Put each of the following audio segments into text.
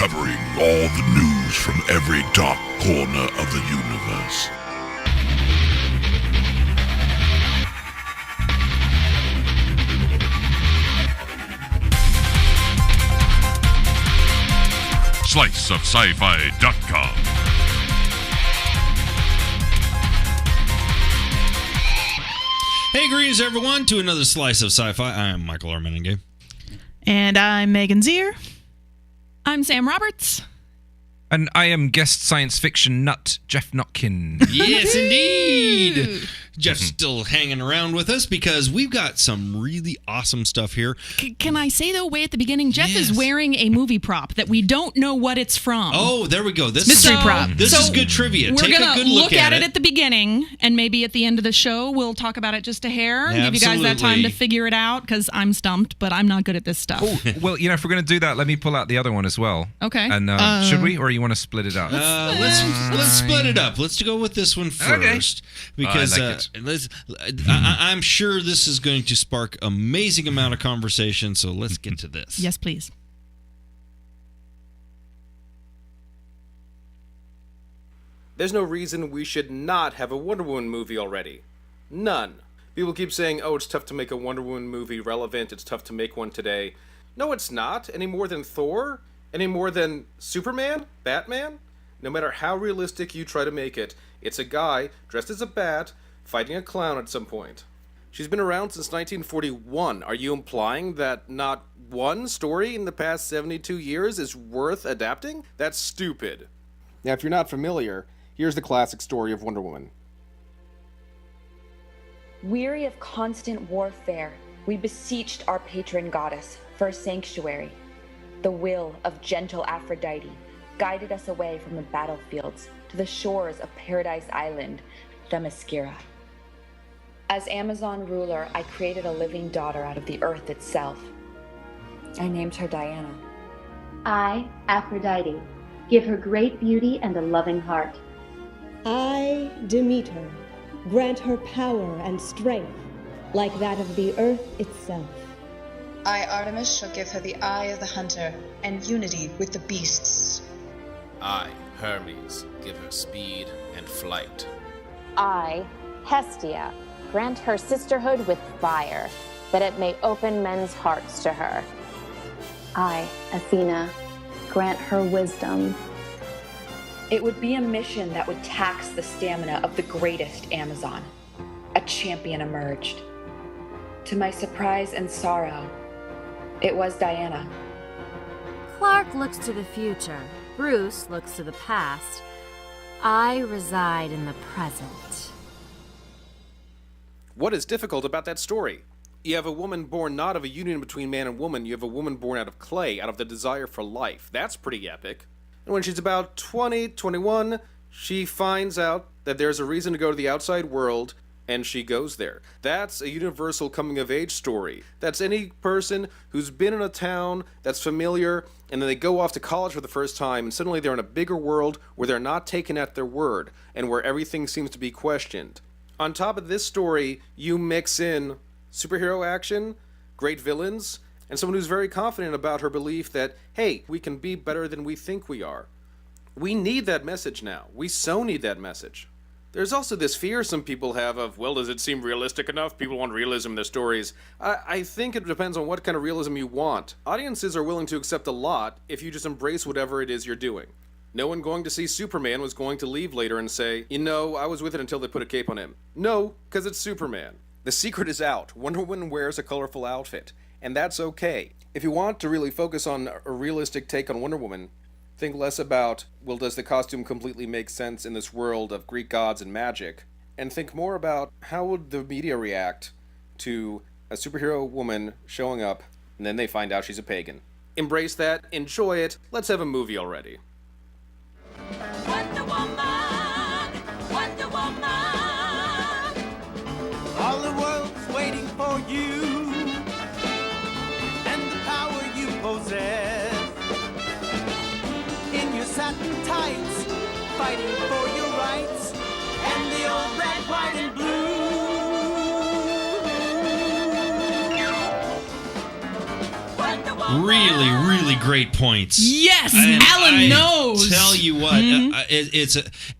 covering all the news from every dark corner of the universe. SliceofSciFi.com. Hey, greetings everyone to another Slice of Sci-Fi. I am Michael Armenenge. And I'm Megan Zier. I'm Sam Roberts. And I am guest science fiction nut, Geoff Notkin. Yes, indeed. Geoff's still hanging around with us because we've got some really awesome stuff here. Can I say, though, way at the beginning, Geoff Yes. is wearing a movie prop that we don't know what it's from. Oh, there we go. This Mystery is, prop. This is good trivia. We're Take going a to good look at it it at the beginning, and maybe at the end of the show, we'll talk about it just a hair. Yeah, give you guys that time to absolutely. figure it out, because I'm stumped, but I'm not good at this stuff. Oh, well, if we're going to do that, let me pull out the other one as well. Okay. And should we, or you want to split it up? Let's split it up. Let's go with this one first because I like I'm sure this is going to spark amazing amount of conversation. So let's get to this. Yes, please. There's no reason we should not have a Wonder Woman movie already. None. People keep saying, oh, it's tough to make a Wonder Woman movie relevant, it's tough to make one today. No, it's not, any more than Thor, any more than Superman, Batman. No matter how realistic you try to make it, it's a guy dressed as a bat fighting a clown at some point. She's been around since 1941. Are you implying that not one story in the past 72 years is worth adapting? That's stupid. Now, if you're not familiar, here's the classic story of Wonder Woman. Weary of constant warfare, we beseeched our patron goddess for a sanctuary. The will of gentle Aphrodite guided us away from the battlefields to the shores of Paradise Island, Themyscira. As Amazon ruler, I created a living daughter out of the earth itself. I named her Diana. I, Aphrodite, give her great beauty and a loving heart. I, Demeter, grant her power and strength, like that of the earth itself. I, Artemis, shall give her the eye of the hunter and unity with the beasts. I, Hermes, give her speed and flight. I, Hestia, grant her sisterhood with fire, that it may open men's hearts to her. I, Athena, grant her wisdom. It would be a mission that would tax the stamina of the greatest Amazon. A champion emerged. To my surprise and sorrow, it was Diana. Clark looks to the future. Bruce looks to the past. I reside in the present. What is difficult about that story? You have a woman born not of a union between man and woman, you have a woman born out of clay, out of the desire for life. That's pretty epic. And when she's about 20, 21, she finds out that there's a reason to go to the outside world, and she goes there. That's a universal coming-of-age story. That's any person who's been in a town that's familiar, and then they go off to college for the first time, and suddenly they're in a bigger world where they're not taken at their word, and where everything seems to be questioned. On top of this story, you mix in superhero action, great villains, and someone who's very confident about her belief that, hey, we can be better than we think we are. We need that message now. We so need that message. There's also this fear some people have of, well, does it seem realistic enough? People want realism in their stories. I think it depends on what kind of realism you want. Audiences are willing to accept a lot if you just embrace whatever it is you're doing. No one going to see Superman was going to leave later and say, you know, I was with it until they put a cape on him. No, because it's Superman. The secret is out. Wonder Woman wears a colorful outfit, and that's okay. If you want to really focus on a realistic take on Wonder Woman, think less about, well, does the costume completely make sense in this world of Greek gods and magic? And think more about how would the media react to a superhero woman showing up, and then they find out she's a pagan. Embrace that, enjoy it, let's have a movie already. Wonder Woman, Wonder Woman. All the world's waiting for you and the power you possess. In your satin tights, fighting for your rights, and the old red, white, and blue. Wonder Woman. Really, really great points. Yes, And Alan knows. Tell you what,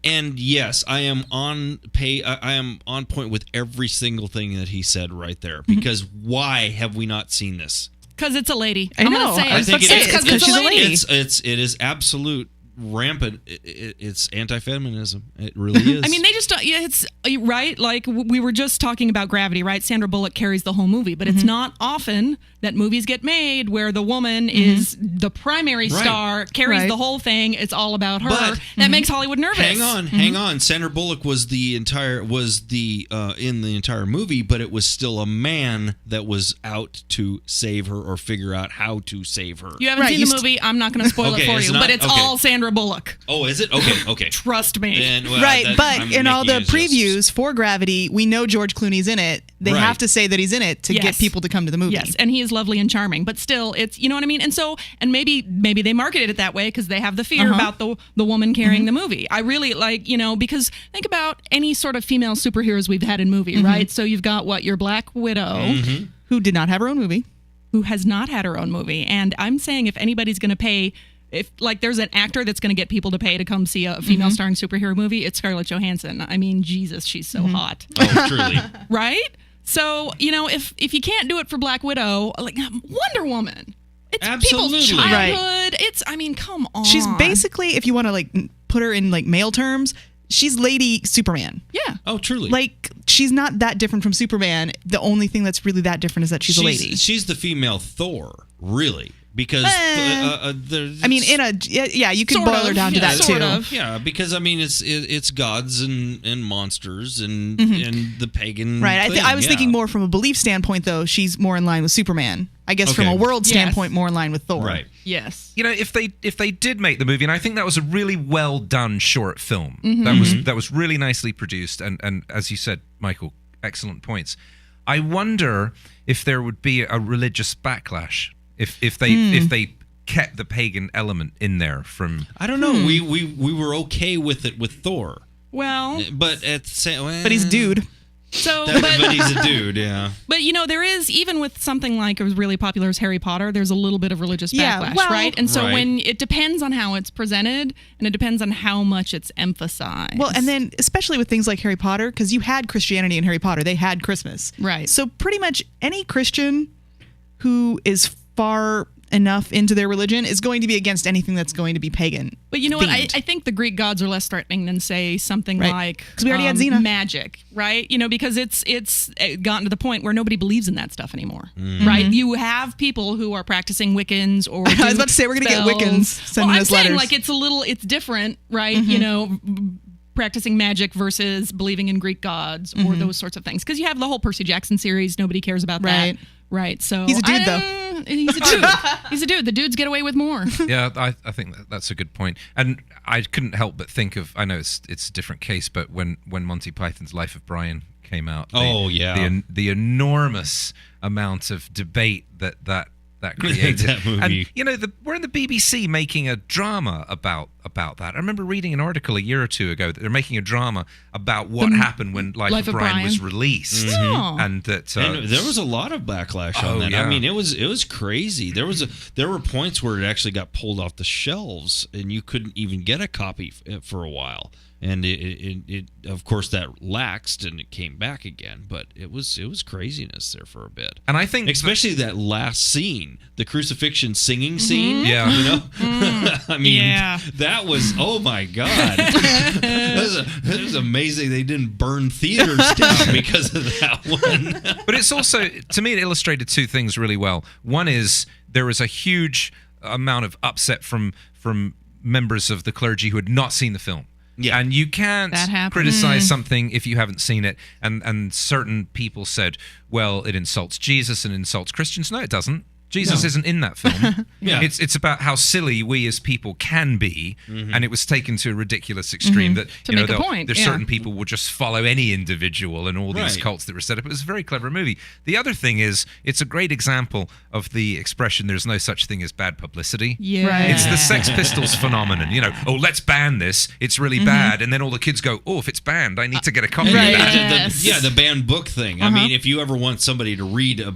and yes, I am on I am on point with every single thing that he said right there. Because why have we not seen this? Because it's a lady. I know. I'm gonna say I think it is because she's a lady. It is absolute rampant. It's anti-feminism. It really is. I mean, they just it's right. Like we were just talking about Gravity, right? Sandra Bullock carries the whole movie, but it's not often that movies get made where the woman is the primary star, carries the whole thing. It's all about her. But, that makes Hollywood nervous. Hang on. Sandra Bullock was in the entire movie, but it was still a man that was out to save her or figure out how to save her. You haven't seen the movie. I'm not going to spoil it for you, but it's all Sandra Bullock. Oh, is it? Okay. Trust me. And, But in all the previews for Gravity, we know George Clooney's in it. They have to say that he's in it to get people to come to the movie. Yes, and he is lovely and charming, but still, it's, you know what I mean? And so, and maybe they marketed it that way because they have the fear about the woman carrying the movie. I really like, because think about any sort of female superheroes we've had in movie, right? So you've got your Black Widow, who did not have her own movie. Who has not had her own movie. And I'm saying if anybody's going to pay, if there's an actor that's going to get people to pay to come see a female starring superhero movie, it's Scarlett Johansson. I mean, Jesus, she's so hot. Oh, truly. Right? So, if you can't do it for Black Widow, like Wonder Woman, it's Absolutely. people's childhood. It's, come on. She's basically, if you want to put her in male terms, she's Lady Superman. Yeah. Oh, truly. She's not that different from Superman. The only thing that's really that different is that she's a lady. She's the female Thor, really. Because I mean, you can boil her down to that too. Yeah, because I mean, it's gods and monsters and the pagan. Right. Thing. I was thinking more from a belief standpoint, though. She's more in line with Superman. I guess from a world standpoint, more in line with Thor. Right. Yes. If they did make the movie, and I think that was a really well done short film. That was really nicely produced, and as you said, Michael, excellent points. I wonder if there would be a religious backlash. If they kept the pagan element in there from... I don't know. We were okay with it with Thor. Well... But at the same... But he's a dude. But he's a dude, yeah. But, there is, even with something like as really popular as Harry Potter, there's a little bit of religious backlash, right? And so when it depends on how it's presented, and it depends on how much it's emphasized. Well, and then especially with things like Harry Potter, because you had Christianity in Harry Potter. They had Christmas. Right. So pretty much any Christian who is far enough into their religion is going to be against anything that's going to be pagan. But you know what? I think the Greek gods are less threatening than, say, something like because we already had Xena. Magic, right? Because it's gotten to the point where nobody believes in that stuff anymore, right? You have people who are practicing Wiccans or I was about to say we're going to get Wiccans sending us letters. I'm saying it's different, right? Practicing magic versus believing in Greek gods or those sorts of things. Because you have the whole Percy Jackson series. Nobody cares about that. Right. So he's a dude, though. He's a dude. He's a dude. The dudes get away with more. Yeah, I think that's a good point. And I couldn't help but think of, I know it's a different case, but when Monty Python's Life of Brian came out. The enormous amount of debate that created. That movie. And we're in the BBC making a drama about that. I remember reading an article a year or two ago that they're making a drama about what happened when Life of Brian was released, and that and there was a lot of backlash on that. Yeah. I mean, it was crazy. There were points where it actually got pulled off the shelves, and you couldn't even get a copy for a while. And it of course that laxed and it came back again, but it was craziness there for a bit. And I think especially that last scene, the crucifixion singing scene. Yeah, I mean, that was, oh my God, it was amazing they didn't burn theaters down because of that one. But it's also, to me, it illustrated two things really well. One is there was a huge amount of upset from members of the clergy who had not seen the film. Yeah. And you can't criticize something if you haven't seen it. And certain people said, well, it insults Jesus and insults Christians. No, it doesn't. Jesus isn't in that film. It's about how silly we as people can be, and it was taken to a ridiculous extreme that there's certain people will just follow any individual and all these cults that were set up. It was a very clever movie. The other thing is, it's a great example of the expression "there's no such thing as bad publicity." It's the Sex Pistols phenomenon. Let's ban this. It's really bad, and then all the kids go, "Oh, if it's banned, I need to get a copy of that." The banned book thing. I mean, if you ever want somebody to read a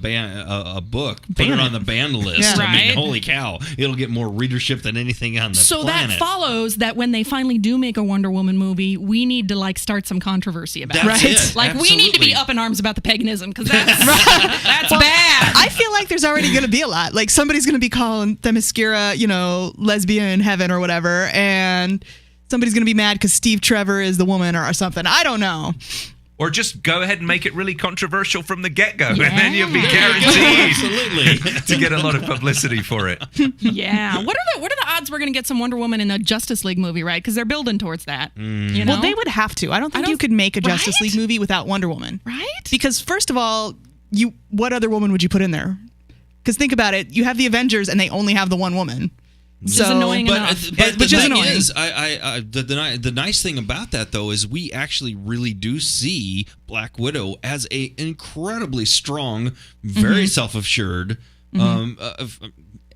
book, put it on the the banned list. Yeah. I mean, Right. holy cow, it'll get more readership than anything on the So planet. that follows that when they finally do make a Wonder Woman movie, we need to like start some controversy about That's it. it. Like we need to be Absolutely. up in arms about the paganism because that's bad. I feel like there's already going to be a lot. Like somebody's going to be calling Themyscira, lesbian in heaven or whatever, and somebody's going to be mad because Steve Trevor is the woman or something. I don't know. Or just go ahead and make it really controversial from the get-go, and then you'll be guaranteed Absolutely. to get a lot of publicity for it. Yeah. What are the odds we're going to get some Wonder Woman in a Justice League movie, right? Because they're building towards that. You know? Well, they would have to. I don't think you could make a Justice League movie without Wonder Woman. Right? Because first of all, what other woman would you put in there? Because think about it. You have the Avengers, and they only have the one woman. Which is annoying enough. But Which the is thing annoying. is, the nice thing about that though is we actually really do see Black Widow as a incredibly strong, very self-assured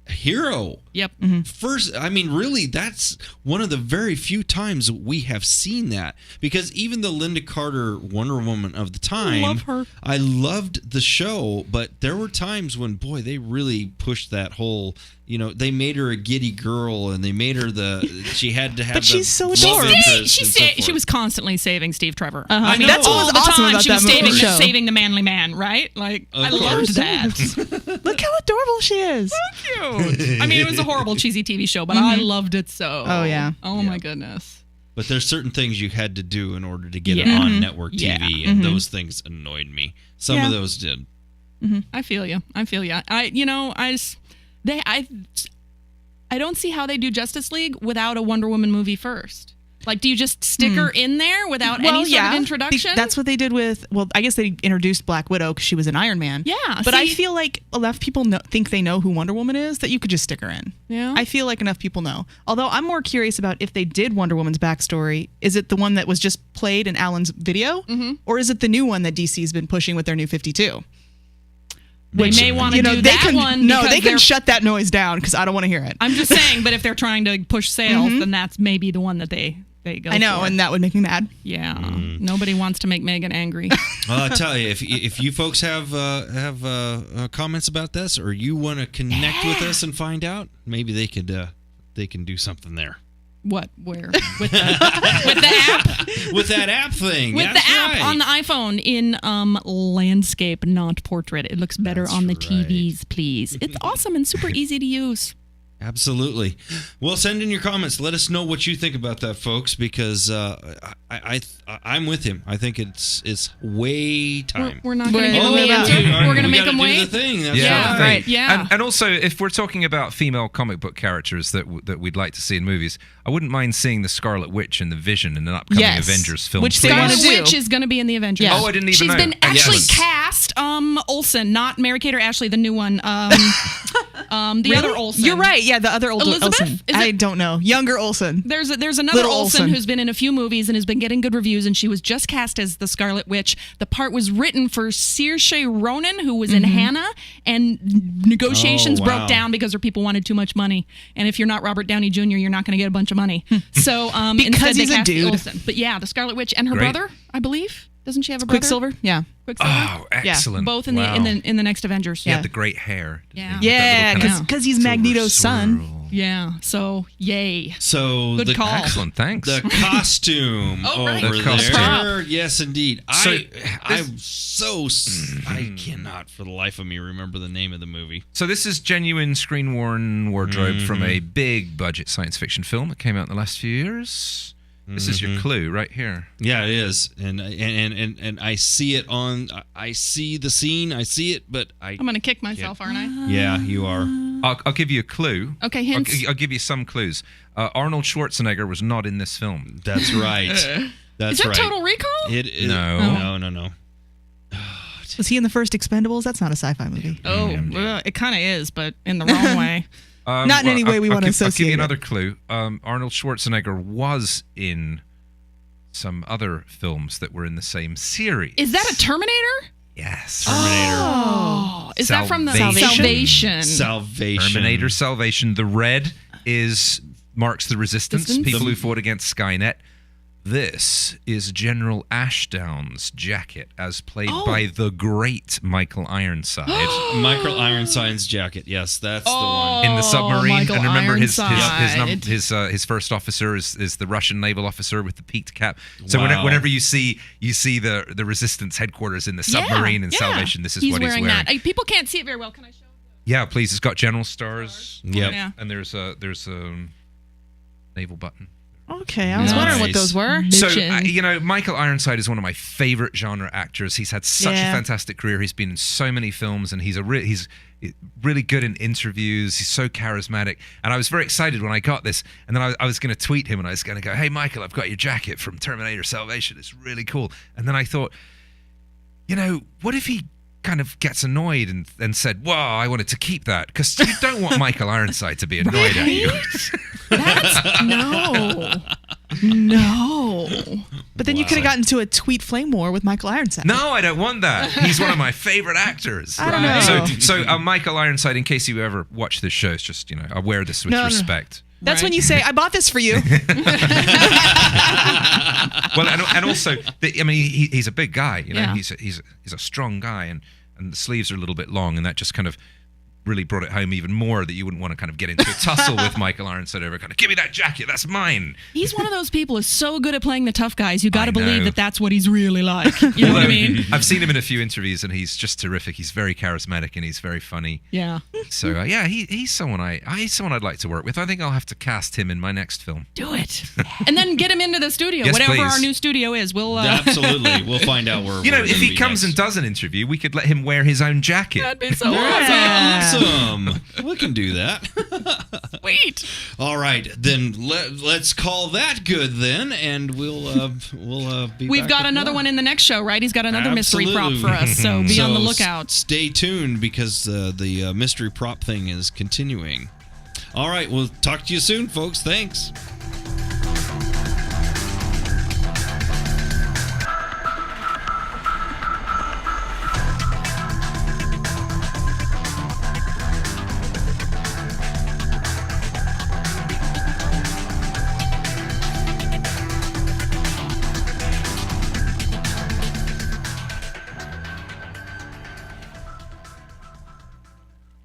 hero. Yep. First, I mean, really, that's one of the very few times we have seen that, because even the Linda Carter Wonder Woman of the time, Love her. I loved the show, but there were times when, boy, they really pushed that whole, they made her a giddy girl, and they made her she had to have. But she's so love adorable. interest and so She forth. was constantly saving Steve Trevor. I mean, that's what all was the awesome time about she that was movie show. saving the manly man, right? Like Of I course. loved that. Look how adorable she is. Cute. I mean, it was a horrible cheesy TV show, but I loved it so. Oh, yeah. Oh my goodness. But there's certain things you had to do in order to get it on network TV, and those things annoyed me. Some of those did. I feel you. I don't see how they do Justice League without a Wonder Woman movie first. Like, do you just stick her in there without any sort of introduction? That's what they did with, I guess they introduced Black Widow because she was an Iron Man. Yeah. But I feel like enough people think they know who Wonder Woman is that you could just stick her in. Yeah. I feel like enough people know. Although I'm more curious about if they did Wonder Woman's backstory. Is it the one that was just played in Alan's video? Or is it the new one that DC's been pushing with their new 52? They may want to do that one. No, because they can shut that noise down because I don't want to hear it. I'm just saying, but if they're trying to push sales, then that's maybe the one that they go I know, for. and that would make me mad. Yeah. Nobody wants to make Meghan angry. Well, I tell you, if you folks have comments about this, or you want to connect with us and find out, maybe they can do something there. What? Where? With the app? With that app thing. With That's the app right. on the iPhone in landscape, not portrait. It looks better on the TVs, please. It's awesome and super easy to use. Absolutely. Well, send in your comments. Let us know what you think about that, folks, because I'm with him. I think it's way time. We're not going to give them the answer. We're going to make them wait. Do the thing. That's Yeah, right. Yeah. And also, if we're talking about female comic book characters that we'd like to see in movies, I wouldn't mind seeing the Scarlet Witch in the Vision in an upcoming Avengers film. Which Scarlet Witch is going to be in the Avengers. Yeah. Oh, I didn't even know. She's been actually Yes. cast Olsen, not Mary-Kate or Ashley, the new one. The other Olsen. You're right. Yeah, the other Elizabeth? Olsen. Is it- I don't know. Younger Olsen. There's another Little Olsen who's been in a few movies and has been getting good reviews, and she was just cast as the Scarlet Witch. The part was written for Saoirse Ronan, who was in Hannah, and negotiations broke down because her people wanted too much money. And if you're not Robert Downey Jr., you're not going to get a bunch of money. So instead he's they a cast the dude. Olsen. But yeah, the Scarlet Witch and her Great. brother, I believe. Doesn't she have a brother? Quicksilver? Yeah. Quicksilver. Oh, excellent! Both in Wow. the next Avengers. He had the great hair. Yeah. Yeah, because he's Magneto's son. Yeah. So yay. So Good call. Excellent, thanks. The costume Oh, right. over The costume. there. Yes, indeed. So, I cannot for the life of me remember the name of the movie. So this is genuine screen-worn wardrobe from a big budget science fiction film that came out in the last few years. This is your clue right here. Yeah, it is, and I see it on. I see the scene. I see it, but I'm going to kick myself, aren't I? Yeah, you are. I'll give you a clue. Okay, hints. I'll give you some clues. Arnold Schwarzenegger was not in this film. That's right. That's Is that right. Total Recall? It is. No. Was he in the first Expendables? That's not a sci-fi movie. Oh, well, it kind of is, but in the wrong way. Not in any way we want to I'll associate give you it. another clue. Arnold Schwarzenegger was in some other films that were in the same series. Is that a Terminator? Yes. Terminator. Oh, is that from the Salvation. Salvation? Terminator Salvation. The red marks the resistance. People who fought against Skynet. This is General Ashdown's jacket, as played by the great Michael Ironside. Michael Ironside's jacket. Yes, that's the one. In the submarine. Michael And remember, his first officer is the Russian naval officer with the peaked cap. So whenever you see the Resistance headquarters in the submarine in Salvation, this is what he's wearing. That. People can't see it very well. Can I show? Yeah, please. It's got General Stars. Yep. Yeah. And there's a naval button. Okay, I was wondering what those were. So, Michael Ironside is one of my favorite genre actors. He's had such a fantastic career. He's been in so many films, and he's really good in interviews. He's so charismatic. And I was very excited when I got this. And then I was going to tweet him, and I was going to go, "Hey, Michael, I've got your jacket from Terminator Salvation. It's really cool." And then I thought, what if he kind of gets annoyed and said, "Well, I wanted to keep that," because you don't want Michael Ironside to be annoyed at you. No. But then you could have gotten into a tweet flame war with Michael Ironside. No, I don't want that. He's one of my favorite actors. I don't know. So Michael Ironside, in case you ever watch this show, it's just, I wear this with respect. That's when you say, "I bought this for you." Well, and also, he's a big guy. He's a strong guy, and the sleeves are a little bit long, and that just kind of really brought it home even more that you wouldn't want to kind of get into a tussle with Michael Ironside over kind of, "Give me that jacket, that's mine." He's one of those people who's so good at playing the tough guys. You got to believe that that's what he's really like. You know what I mean? I've seen him in a few interviews, and he's just terrific. He's very charismatic, and he's very funny. Yeah. So he's someone I'd like to work with. I think I'll have to cast him in my next film. Do it, and then get him into the studio, Yes, whatever please. our new studio is. We'll absolutely. We'll find out where. If he comes and does an interview, we could let him wear his own jacket. That'd be so awesome. We can do that. Sweet. All right, then let's call that good then, and we'll be. We've back got with another more. one in the next show, right? He's got another mystery prop for us, so be on the lookout. Stay tuned because the mystery prop thing is continuing. All right, we'll talk to you soon, folks. Thanks.